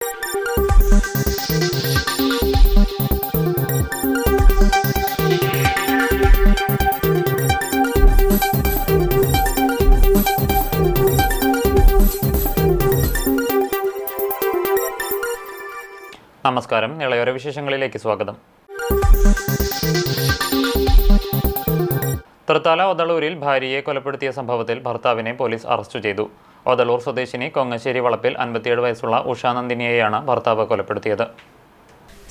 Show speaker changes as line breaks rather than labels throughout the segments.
നമസ്കാരം. ഇളയോര വിശേഷങ്ങളിലേക്ക് സ്വാഗതം. തൃത്താല ഒതളൂരിൽ ഭാര്യയെ കൊലപ്പെടുത്തിയ സംഭവത്തിൽ ഭർത്താവിനെ പോലീസ് അറസ്റ്റ് ചെയ്തു. ഒതളൂർ സ്വദേശിനി കൊങ്ങശ്ശേരി വളപ്പിൽ 57 വയസ്സുള്ള ഉഷാനന്ദിനിയെയാണ് ഭർത്താവ് കൊലപ്പെടുത്തിയത്.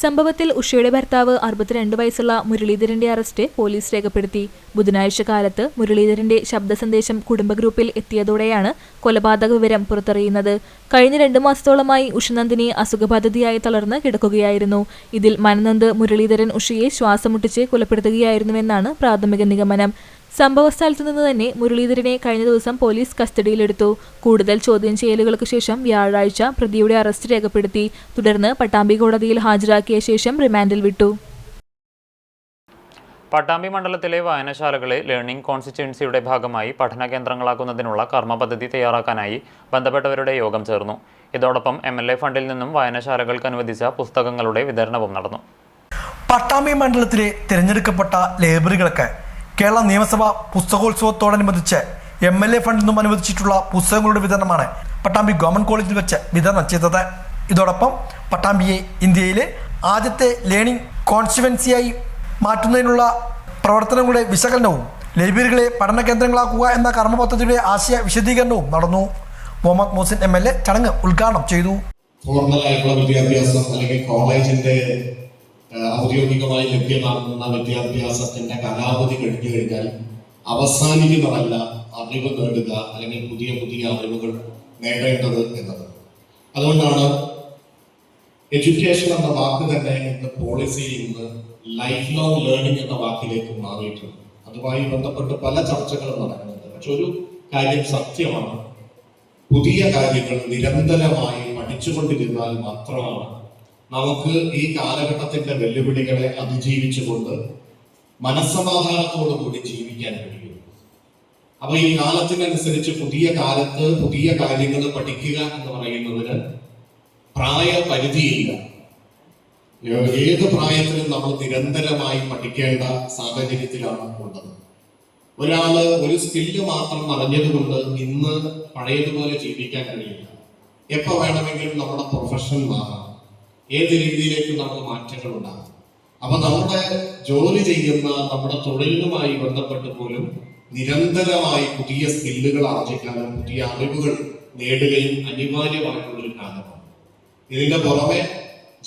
സംഭവത്തിൽ ഉഷയുടെ ഭർത്താവ് 62 വയസ്സുള്ള മുരളീധരന്റെ അറസ്റ്റ് പോലീസ് രേഖപ്പെടുത്തി. ബുധനാഴ്ച കാലത്ത് മുരളീധരന്റെ ശബ്ദ സന്ദേശം കുടുംബ ഗ്രൂപ്പിൽ എത്തിയതോടെയാണ് കൊലപാതക വിവരം പുറത്തറിയുന്നത്. കഴിഞ്ഞ 2 മാസത്തോളമായി ഉഷനന്ദിനി അസുഖബാധിതയായി തളർന്ന് കിടക്കുകയായിരുന്നു. ഇതിൽ മനനൊന്ത് മുരളീധരൻ ഉഷയെ ശ്വാസമുട്ടിച്ച് കൊലപ്പെടുത്തുകയായിരുന്നുവെന്നാണ് പ്രാഥമിക നിഗമനം. സംഭവസ്ഥലത്തു നിന്ന് തന്നെ മുരളീധരനെ കഴിഞ്ഞ ദിവസം പോലീസ് കസ്റ്റഡിയിലെടുത്തു. കൂടുതൽ ചോദ്യം ചെയ്യലുകൾക്ക് ശേഷം വ്യാഴാഴ്ച പ്രതിയുടെ അറസ്റ്റ് രേഖപ്പെടുത്തി. തുടർന്ന് പട്ടാമ്പി കോടതിയിൽ ഹാജരാക്കിയ ശേഷം റിമാൻഡിൽ വിട്ടു.
പട്ടാമ്പി മണ്ഡലത്തിലെ വായനശാലകളെ ലേണിംഗ് കോൺസ്റ്റിറ്റ്യുവൻസിയുടെ ഭാഗമായി പഠന കേന്ദ്രങ്ങളാക്കുന്നതിനുള്ള കർമ്മ പദ്ധതി തയ്യാറാക്കാനായി ബന്ധപ്പെട്ടവരുടെ യോഗം ചേർന്നു. ഇതോടൊപ്പം MLA ഫണ്ടിൽ നിന്നും വായനശാലകൾക്ക് അനുവദിച്ച പുസ്തകങ്ങളുടെ വിതരണവും നടന്നു.
പട്ടാമ്പി മണ്ഡലത്തിലെ തിരഞ്ഞെടുക്കപ്പെട്ട ലൈബ്രറികൾക്ക് കേരള നിയമസഭാ പുസ്തകോത്സവത്തോടനുബന്ധിച്ച് MLA ഫണ്ടിൽ നിന്നും അനുവദിച്ചിട്ടുള്ള പുസ്തകങ്ങളുടെ വിതരണമാണ് പട്ടാമ്പി ഗവൺമെന്റ് കോളേജിൽ വെച്ച് വിതരണം ചെയ്തത്. ഇതോടൊപ്പം പട്ടാമ്പിയെ ഇന്ത്യയിലെ ആദ്യത്തെ ലേണിംഗ് കോൺസ്റ്റിറ്റ്യുവൻസിയായി മാറ്റുന്നതിനുള്ള പ്രവർത്തനങ്ങളുടെ വിശകലനവും ലൈബ്രറികളെ പഠന കേന്ദ്രങ്ങളാക്കുക എന്ന കർമ്മ പദ്ധതിയുടെ ആശയ വിശദീകരണവും നടന്നു. മുഹമ്മദ് മോസിൻ MLA ചടങ്ങ് ഉദ്ഘാടനം ചെയ്തു.
ഫോർമലായിട്ടുള്ള വിദ്യാഭ്യാസം അല്ലെങ്കിൽ കോളേജിന്റെ ഔദ്യോഗികമായി ലഭ്യമാകുന്ന വിദ്യാഭ്യാസത്തിന്റെ കാലാവധി കഴിഞ്ഞു കഴിഞ്ഞാൽ അവസാനിക്കുന്നതല്ല അറിവ് നേടുക അല്ലെങ്കിൽ പുതിയ പുതിയ അറിവുകൾ നേടേണ്ടത് എന്നത്. അതുകൊണ്ടാണ് എഡ്യൂക്കേഷൻ എന്ന വാക്ക് തന്നെ ഇന്ന് പോളിസിയിൽ നിന്ന് ലൈഫ് ലോങ് ലേണിംഗ് എന്ന വാക്കിലേക്ക് മാറിയിട്ടുണ്ട്. അതുമായി ബന്ധപ്പെട്ട് പല ചർച്ചകളും നടക്കുന്നുണ്ട്. പക്ഷെ ഒരു കാര്യം സത്യമാണ്, പുതിയ കാര്യങ്ങൾ നിരന്തരമായി പഠിച്ചുകൊണ്ടിരുന്നാൽ മാത്രമാണ് നമുക്ക് ഈ കാലഘട്ടത്തിന്റെ വെല്ലുവിളികളെ അതിജീവിച്ചുകൊണ്ട് മനസ്സമാധാനത്തോടു കൂടി ജീവിക്കാൻ കഴിയും. അപ്പൊ ഈ കാലത്തിനനുസരിച്ച് പുതിയ കാലത്ത് പുതിയ കാര്യങ്ങൾ പഠിക്കുക എന്ന് പറയുന്നതിന് പ്രായപരിധിയില്ല. ഏത് പ്രായത്തിലും നമ്മൾ നിരന്തരമായി പഠിക്കേണ്ട സാഹചര്യത്തിലാണ് ഉള്ളത്. ഒരാള് ഒരു സ്കില്ല് മാത്രം അറിഞ്ഞതുകൊണ്ട് ഇന്ന് പഴയതുപോലെ ജീവിക്കാൻ കഴിയില്ല. എപ്പോ വേണമെങ്കിലും നമ്മുടെ പ്രൊഫഷൻ മാറാം, ഏത് രീതിയിലേക്ക് നമുക്ക് മാറ്റങ്ങൾ ഉണ്ടാകും. അപ്പൊ നമ്മുടെ ജോലി ചെയ്യുന്ന നമ്മുടെ തൊഴിലുമായി ബന്ധപ്പെട്ട് പോലും നിരന്തരമായി പുതിയ സ്കില്ലുകൾ ആർജിക്കാനും പുതിയ അറിവുകൾ നേടുകയും അനിവാര്യമായിട്ടുള്ള ഒരു കാലമാണ്. ഇതിന്റെ പുറമെ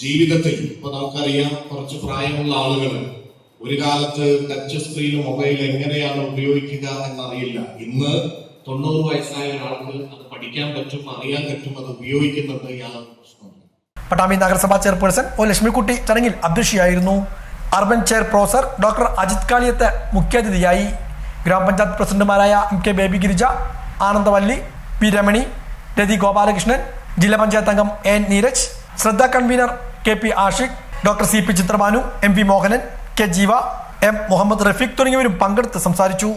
ജീവിതത്തിൽ ഇപ്പൊ നമുക്കറിയാം, കുറച്ച് പ്രായമുള്ള ആളുകൾ ഒരു കാലത്ത് ടച്ച് സ്ക്രീൻ മൊബൈൽ എങ്ങനെയാണ് ഉപയോഗിക്കുക എന്നറിയില്ല. ഇന്ന് 90 വയസ്സായ ഒരാൾക്ക് അത് പഠിക്കാൻ പറ്റും, അറിയാൻ പറ്റും, അത് ഉപയോഗിക്കുന്നുണ്ട്. യാതൊരു പ്രശ്നമില്ല.
പട്ടാമ്പി നഗരസഭാ ചെയർപേഴ്സൺ ഒ ലക്ഷ്മിക്കുട്ടി ചടങ്ങിൽ അധ്യക്ഷയായിരുന്നു. Urban chair professor doctor Ajith Kaliyath മുഖ്യാതിഥിയായി. ഗ്രാമപഞ്ചായത്ത് പ്രസിഡന്റുമാരായ MK ബേബി ഗിരിജ, ആനന്ദവല്ലി, പി രമണി, രതി ഗോപാലകൃഷ്ണൻ, ജില്ലാ പഞ്ചായത്ത് അംഗം N Neeraj, Shraddha convener KP Ashiq, doctor CP Chitrabhanu, MP Mohanan, K Jeeva, M Muhammad Rafeeq തുടങ്ങിയവരും പങ്കെടുത്ത് സംസാരിച്ചു.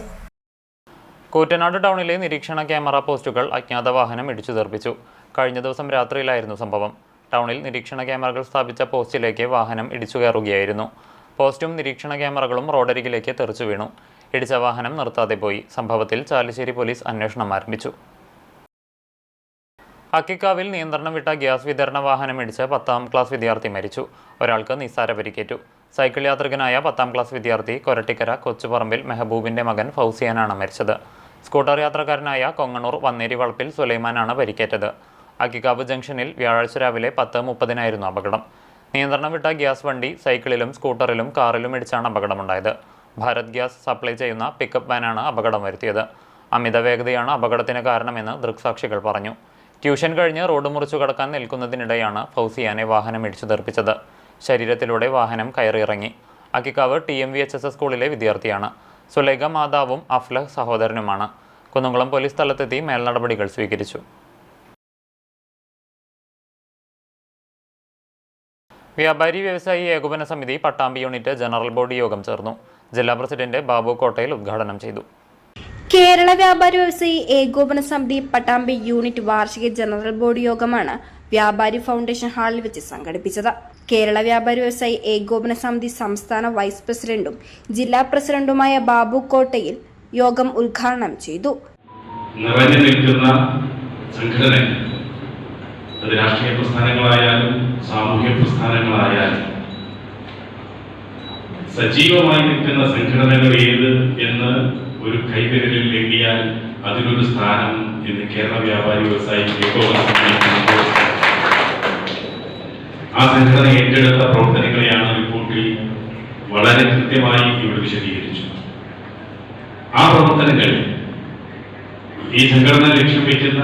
കൂറ്റനാട് ടൗണിലെ നിരീക്ഷണ ക്യാമറ പോസ്റ്റുകൾ അജ്ഞാത വാഹനം ഇടിച്ചു തെറിപ്പിച്ചു. കഴിഞ്ഞ ദിവസം രാത്രിയിലായിരുന്നു സംഭവം. ടൗണിൽ നിരീക്ഷണ ക്യാമറകൾ സ്ഥാപിച്ച പോസ്റ്റിലേക്ക് വാഹനം ഇടിച്ചു കയറുകയായിരുന്നു. പോസ്റ്റും നിരീക്ഷണ ക്യാമറകളും റോഡരികിലേക്ക് തെറിച്ചു വീണു. ഇടിച്ച വാഹനം നിർത്താതെ പോയി. സംഭവത്തിൽ ചാലിശ്ശേരി പോലീസ് അന്വേഷണം ആരംഭിച്ചു. അക്കിക്കാവിൽ നിയന്ത്രണം വിട്ട ഗ്യാസ് വിതരണ വാഹനം ഇടിച്ച് 10ാം ക്ലാസ് വിദ്യാർത്ഥി മരിച്ചു. ഒരാൾക്ക് നിസ്സാര പരിക്കേറ്റു. സൈക്കിൾ യാത്രികനായ 10ാം ക്ലാസ് വിദ്യാർത്ഥി കൊരട്ടിക്കര കൊച്ചുപറമ്പിൽ മെഹബൂബിന്റെ മകൻ ഫൗസിയാനാണ് മരിച്ചത്. സ്കൂട്ടർ യാത്രക്കാരനായ കൊങ്ങണൂർ വന്നേരി വളപ്പിൽ സുലൈമാനാണ് പരിക്കേറ്റത്. അക്കിക്കാവ് ജംഗ്ഷനിൽ വ്യാഴാഴ്ച രാവിലെ 10:30 അപകടം. നിയന്ത്രണം വിട്ട ഗ്യാസ് വണ്ടി സൈക്കിളിലും സ്കൂട്ടറിലും കാറിലും ഇടിച്ചാണ് അപകടമുണ്ടായത്. ഭാരത് ഗ്യാസ് സപ്ലൈ ചെയ്യുന്ന പിക്കപ്പ് വാനാണ് അപകടം വരുത്തിയത്. അമിത വേഗതയാണ് അപകടത്തിന് കാരണമെന്ന് ദൃക്സാക്ഷികൾ പറഞ്ഞു. ട്യൂഷൻ കഴിഞ്ഞ് റോഡ് മുറിച്ചു കടക്കാൻ നിൽക്കുന്നതിനിടെയാണ് ഫൗസിയാനെ വാഹനം ഇടിച്ചു തെറിപ്പിച്ചത്. ശരീരത്തിലൂടെ വാഹനം കയറിയിറങ്ങി. അക്കിക്കാവ് TMVHS സ്കൂളിലെ വിദ്യാർത്ഥിയാണ്. സുലൈഖ മാതാവും അഫ്ലഹ് സഹോദരനുമാണ്. കുന്നംകുളം പോലീസ് സ്ഥലത്തെത്തി മേൽനടപടികൾ സ്വീകരിച്ചു. വ്യാപാരി വ്യവസായി ഏകോപന സമിതി പട്ടാമ്പി യൂണിറ്റ് ജനറൽ ബോഡി യോഗം ചേർന്നു. ജില്ലാ പ്രസിഡന്റ് ബാബു കോട്ടയിൽ ഉദ്ഘാടനം ചെയ്തു.
കേരള വ്യാപാരി വ്യവസായി ഏകോപന സമിതി പട്ടാമ്പി യൂണിറ്റ് വാർഷിക ജനറൽ ബോഡി യോഗമാണ് വ്യാപാരി ഫൗണ്ടേഷൻ ഹാളിൽ വെച്ച് സംഘടിപ്പിച്ചത്. കേരള വ്യാപാരി വ്യവസായി ഏകോപന സമിതി സംസ്ഥാന വൈസ് പ്രസിഡന്റും ജില്ലാ പ്രസിഡന്റുമായ ബാബു കോട്ടയിൽ യോഗം ഉദ്ഘാടനം ചെയ്തു.
നിറഞ്ഞു നിൽക്കുന്ന സംഘടന, അത് രാഷ്ട്രീയ പ്രസ്ഥാനങ്ങളായാലും സാമൂഹ്യ പ്രസ്ഥാനങ്ങളായാലും സജീവമായി നിൽക്കുന്ന സംഘടനകൾ ഏത് എന്ന് ഒരു കൈവിരലിൽ എണ്ണിയാൽ അതിനൊരു സ്ഥാനം ഇന്ന് കേരള വ്യാപാരി വ്യവസായി ഏകോപന സമിതിക്കുണ്ട്. ആ സംഘടന ഏറ്റെടുത്ത പ്രവർത്തനങ്ങളെയാണ് റിപ്പോർട്ടിൽ വളരെ കൃത്യമായി ഇവിടെ വിശദീകരിച്ചു. ആ പ്രവർത്തനങ്ങൾ ഈ സംഘടന ലക്ഷ്യം വയ്ക്കുന്ന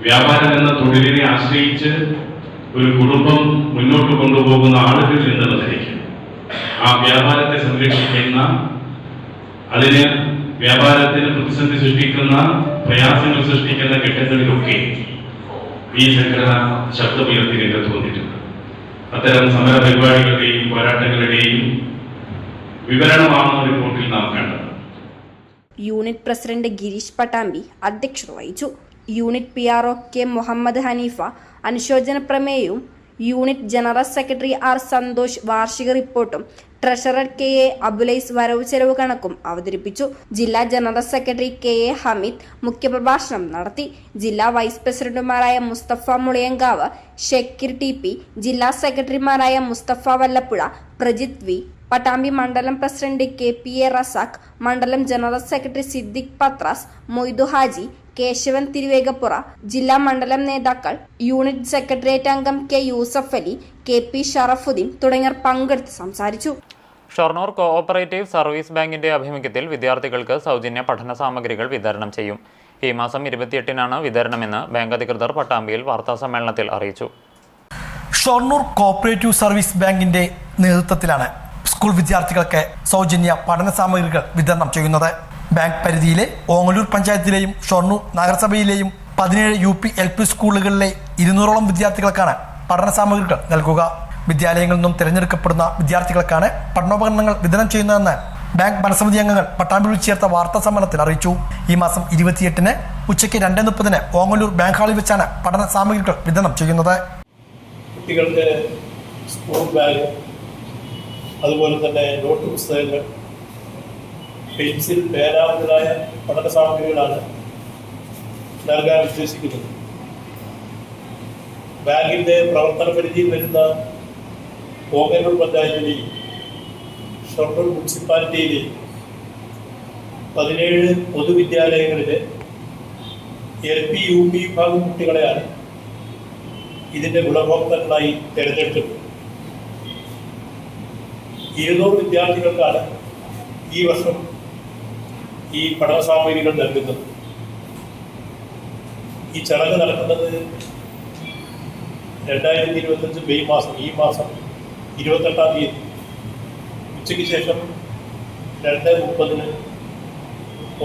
വ്യാപാരം എന്ന തൊഴിലിനെ ആശ്രയിച്ച് ഒരു കുടുംബം മുന്നോട്ട് കൊണ്ടുപോകുന്ന ആളുകൾ എന്നുള്ള നിലയ്ക്ക് ആ വ്യാപാരത്തെ സംരക്ഷിക്കുന്ന, അതിന് വ്യാപാരത്തിന് പ്രതിസന്ധി സൃഷ്ടിക്കുന്ന, പ്രയാസങ്ങൾ സൃഷ്ടിക്കുന്ന ഘട്ടങ്ങളിലൊക്കെ ഈ സംഘടന ശബ്ദമുയർത്തി രംഗത്ത് വന്നിട്ടുണ്ട്. അത്തരം സമര പരിപാടികളുടെയും പോരാട്ടങ്ങളുടെയും വിവരണമാണ് റിപ്പോർട്ടിൽ നാം കണ്ടത്.
യൂണിറ്റ് പ്രസിഡന്റ് ഗിരീഷ് പട്ടാമ്പി അധ്യക്ഷത വഹിച്ചു. Unit PRO K Muhammad Hanifa അനുശോചന പ്രമേയവും unit general secretary R Santhosh വാർഷിക റിപ്പോർട്ടും ട്രഷറർ KA അബുലൈസ് വരവ് ചെലവ് കണക്കും അവതരിപ്പിച്ചു. ജില്ലാ ജനറൽ സെക്രട്ടറി KA ഹമീദ് മുഖ്യപ്രഭാഷണം നടത്തി. ജില്ലാ വൈസ് പ്രസിഡന്റുമാരായ മുസ്തഫ മുളിയങ്കാവ്, ഷക്കീർ TP, ജില്ലാ സെക്രട്ടറിമാരായ മുസ്തഫ വല്ലപ്പുഴ, പ്രജിത് V, പട്ടാമ്പി മണ്ഡലം പ്രസിഡന്റ് KPA റസാഖ്, മണ്ഡലം ജനറൽ സെക്രട്ടറി സിദ്ദിഖ് പത്രാസ്, മൊയ്തു ഹാജി, കേശവൻ തിരുവേഗപ്പുറ, ജില്ലാ മണ്ഡലം നേതാക്കൾ, യൂണിറ്റ് സെക്രട്ടേറിയറ്റ് അംഗം K യൂസഫ് അലി, KP ഷറഫുദ്ദീൻ തുടങ്ങിയവർ പങ്കെടുത്ത് സംസാരിച്ചു.
ഷൊർണൂർ കോഓപ്പറേറ്റീവ് സർവീസ് ബാങ്കിന്റെ ആഭിമുഖ്യത്തിൽ വിദ്യാർത്ഥികൾക്ക് സൗജന്യ പഠന സാമഗ്രികൾ വിതരണം ചെയ്യും. ഈ മാസം 28-നാണ് വിതരണമെന്ന് ബാങ്ക് അധികൃതർ പട്ടാമ്പിയിൽ വാർത്താസമ്മേളനത്തിൽ അറിയിച്ചു.
ഷൊർണൂർ കോഓപ്പറേറ്റീവ് സർവീസ് ബാങ്കിന്റെ നേതൃത്വത്തിലാണ് സ്കൂൾ വിദ്യാർത്ഥികൾക്ക് സൗജന്യ പഠന സാമഗ്രികൾ വിതരണം ചെയ്യുന്നത്. ബാങ്ക് പരിധിയിലെ ഓങ്ങല്ലൂർ പഞ്ചായത്തിലെയും ഷൊർണൂർ നഗരസഭയിലെയും 17 UP LP സ്കൂളുകളിലെ 200ഓളം വിദ്യാർത്ഥികൾക്കാണ് പഠന സാമഗ്രികൾ നൽകുക. വിദ്യാലയങ്ങളിൽ നിന്നും തിരഞ്ഞെടുക്കപ്പെടുന്ന വിദ്യാർത്ഥികൾക്കാണ് പഠനോപകരണങ്ങൾ വിതരണം ചെയ്യുന്നതെന്ന് ബാങ്ക് ഭരണസമിതി അംഗങ്ങൾ പട്ടാമ്പിയിൽ ചേർത്ത വാർത്താ സമ്മേളനത്തിൽ അറിയിച്ചു. ഈ മാസം 28-ന് ഉച്ചയ്ക്ക് 2:30-ന് ഓങ്ങല്ലൂർ ബാങ്ക് ഹാളിൽ വെച്ചാണ് പഠന സാമഗ്രികൾ വിതരണം ചെയ്യുന്നത്.
കുട്ടികൾക്ക് സ്കൂൾ ബാഗ്, അതുപോലെ തന്നെ നോട്ട് പുസ്തകങ്ങൾ, പെൻസിൽ, പേന മുതലായ പഠന സാമഗ്രികളാണ് നൽകാൻ ഉദ്ദേശിക്കുന്നത്. ബാങ്കിൻ്റെ പ്രവർത്തന പരിധിയിൽ വരുന്ന ഓങ്ങല്ലൂർ പഞ്ചായത്തിലെയും ഷൊർണൂർ മുനിസിപ്പാലിറ്റിയിലെയും 17 പൊതുവിദ്യാലയങ്ങളിലെ LP UP വിഭാഗം കുട്ടികളെയാണ് ഇതിൻ്റെ ഗുണഭോക്താക്കളായി തിരഞ്ഞെടുത്തത്. 200 വിദ്യാർത്ഥികൾക്കാണ് ഈ വർഷം ഈ പഠന സാമഗ്രികൾ നൽകുന്നത്. ഈ ചടങ്ങ് നടക്കുന്നത് 2025 മെയ് മാസം, ഈ മാസം 28-ാം തീയതി ഉച്ചയ്ക്ക് ശേഷം 2:30-ന്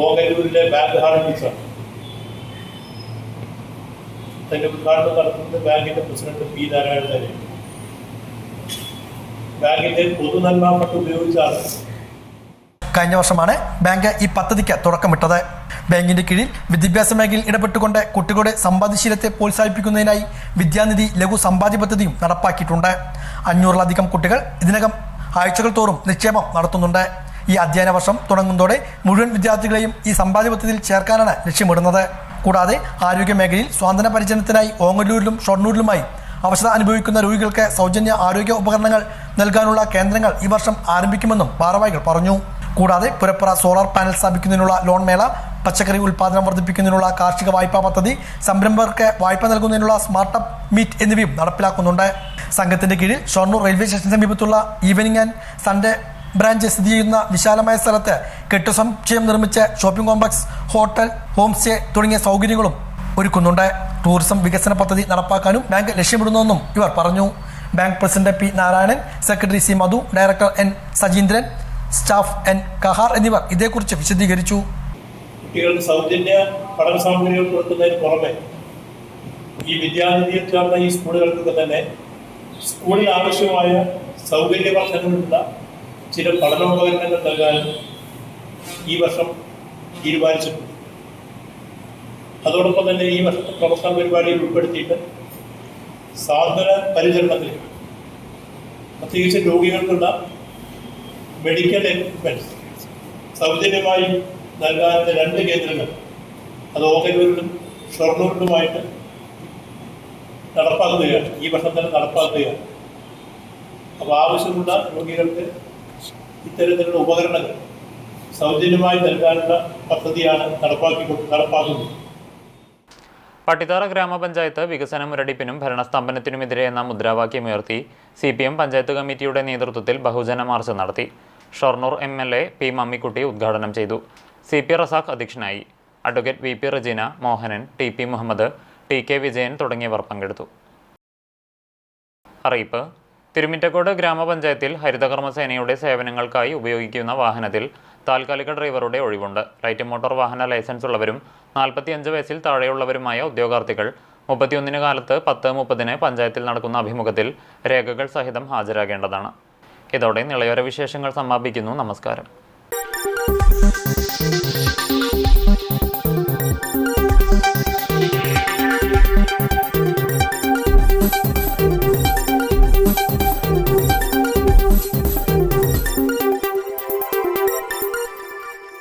ഓങ്ങല്ലൂരിലെ ബാങ്ക് ഹാളിൽ വെച്ചാണ്. അതിൻ്റെ ഉദ്ഘാടനം നടത്തുന്നത് ബാങ്കിൻ്റെ പ്രസിഡന്റ് P നാരായണൻ. ബാങ്കിൻ്റെ പൊതുനന്മ ഫണ്ട് ഉപയോഗിച്ചാണ്
കഴിഞ്ഞ വർഷമാണ് ബാങ്ക് ഈ പദ്ധതിക്ക് തുടക്കമിട്ടത്. ബാങ്കിന്റെ കീഴിൽ വിദ്യാഭ്യാസ മേഖലയിൽ ഇടപെട്ടുകൊണ്ട് കുട്ടികളുടെ സമ്പാദ്യശീലത്തെ പ്രോത്സാഹിപ്പിക്കുന്നതിനായി വിദ്യാനിധി ലഘു സമ്പാദ്യ പദ്ധതിയും നടപ്പാക്കിയിട്ടുണ്ട്. 500-ലധികം കുട്ടികൾ ഇതിനകം ആഴ്ചകൾ തോറും നിക്ഷേപം നടത്തുന്നുണ്ട്. ഈ അധ്യയന വർഷം തുടങ്ങുന്നതോടെ മുഴുവൻ വിദ്യാർത്ഥികളെയും ഈ സമ്പാദ്യ പദ്ധതിയിൽ ചേർക്കാനാണ് ലക്ഷ്യമിടുന്നത്. കൂടാതെ ആരോഗ്യ മേഖലയിൽ സ്വാതന്ത്ര്യ പരിചരണത്തിനായി ഓങ്ങല്ലൂരിലും ഷൊർണൂരിലുമായി അവശത അനുഭവിക്കുന്ന രോഗികൾക്ക് സൗജന്യ ആരോഗ്യ ഉപകരണങ്ങൾ നൽകാനുള്ള കേന്ദ്രങ്ങൾ ഈ വർഷം ആരംഭിക്കുമെന്നും ഭാരവാഹികൾ പറഞ്ഞു. കൂടാതെ പുരപ്പുറ സോളാർ പാനൽ സ്ഥാപിക്കുന്നതിനുള്ള ലോൺ മേള, പച്ചക്കറി ഉൽപ്പാദനം വർദ്ധിപ്പിക്കുന്നതിനുള്ള കാർഷിക വായ്പാ പദ്ധതി, സംരംഭകർക്ക് വായ്പ നൽകുന്നതിനുള്ള സ്മാർട്ടപ്പ് മീറ്റ് എന്നിവയും നടപ്പിലാക്കുന്നുണ്ട്. സംഘത്തിന്റെ കീഴിൽ ഷൊർണൂർ റെയിൽവേ സ്റ്റേഷന് സമീപത്തുള്ള ഈവനിംഗ് ആൻഡ് സൺഡേ ബ്രാഞ്ച് സ്ഥിതി ചെയ്യുന്ന വിശാലമായ സ്ഥലത്ത് കെട്ടുസമുച്ചയം നിർമ്മിച്ച് shopping complex, hotel, home stay തുടങ്ങിയ സൗകര്യങ്ങളും ഒരുക്കുന്നുണ്ട്. ടൂറിസം വികസന പദ്ധതി നടപ്പാക്കാനും ബാങ്ക് ലക്ഷ്യമിടുന്നുവെന്നും ഇവർ പറഞ്ഞു. Bank president P Narayanan, secretary C Madhu, director N Sajeendran, staff N Kahar എന്നിവർ ഇതേക്കുറിച്ച് വിശദീകരിച്ചു.
കുട്ടികൾക്ക് സൗജന്യ പഠന സാമഗ്രികൾ കൊടുക്കുന്നതിന് പുറമെ ഈ വിദ്യാനിധിയിൽ ചേർന്ന ഈ സ്കൂളുകൾക്ക് തന്നെ സ്കൂളിൽ ആവശ്യമായ സൗകര്യവർദ്ധനവിനുള്ള ചില പഠനോപകരണങ്ങൾ നൽകാനും ഈ വർഷം തീരുമാനിച്ചിട്ടുണ്ട്. അതോടൊപ്പം തന്നെ ഈ വർഷത്തെ പ്രവർത്തന പരിപാടിയിൽ ഉൾപ്പെടുത്തിയിട്ട് സാന്ത്വന പരിചരണത്തിന് പ്രത്യേകിച്ച് രോഗികൾക്കുള്ള മെഡിക്കൽ എക്യുപ്മെൻറ്റ്സ് സൗജന്യമായി നൽകാനുള്ള 2 കേന്ദ്രങ്ങൾ അത് ഓങ്ങല്ലൂരിലും ഷൊർണൂരിലുമായിട്ട് നടപ്പാക്കുകയാണ്. ഈ വർഷം തന്നെ നടപ്പാക്കുകയാണ്. അപ്പോൾ ആവശ്യമുള്ള രോഗികൾക്ക് ഇത്തരത്തിലുള്ള ഉപകരണങ്ങൾ സൗജന്യമായി നൽകാനുള്ള പദ്ധതിയാണ് നടപ്പാക്കുന്നത്.
പട്ടിത്തറ ഗ്രാമപഞ്ചായത്ത് വികസന മുരടിപ്പിനും ഭരണസ്തംഭനത്തിനുമെതിരെ എന്ന മുദ്രാവാക്യമുയർത്തി CPM പഞ്ചായത്ത് കമ്മിറ്റിയുടെ നേതൃത്വത്തിൽ ബഹുജന മാർച്ച് നടത്തി. ഷൊർണൂർ MLA P മമ്മിക്കുട്ടി ഉദ്ഘാടനം ചെയ്തു. CP റസാഖ് അധ്യക്ഷനായി. Advocate VP Rajeena, Mohanan, TP Muhammad, TK Vijayan തുടങ്ങിയവർ പങ്കെടുത്തു. അറിയിപ്പ്: തിരുമിറ്റക്കോട് ഗ്രാമപഞ്ചായത്തിൽ ഹരിതകർമ്മസേനയുടെ സേവനങ്ങൾക്കായി ഉപയോഗിക്കുന്ന വാഹനത്തിൽ താൽക്കാലിക ഡ്രൈവറുടെ ഒഴിവുണ്ട്. ലൈറ്റ് മോട്ടോർ വാഹന ലൈസൻസ് ഉള്ളവരും 45 വയസ്സിൽ താഴെയുള്ളവരുമായ ഉദ്യോഗാർത്ഥികൾ 31 കാലത്ത് 10:30 പഞ്ചായത്തിൽ നടക്കുന്ന അഭിമുഖത്തിൽ രേഖകൾ സഹിതം ഹാജരാകേണ്ടതാണ്. ഇതോടെ നിളയോര വിശേഷങ്ങൾ സമാപിക്കുന്നു. നമസ്കാരം.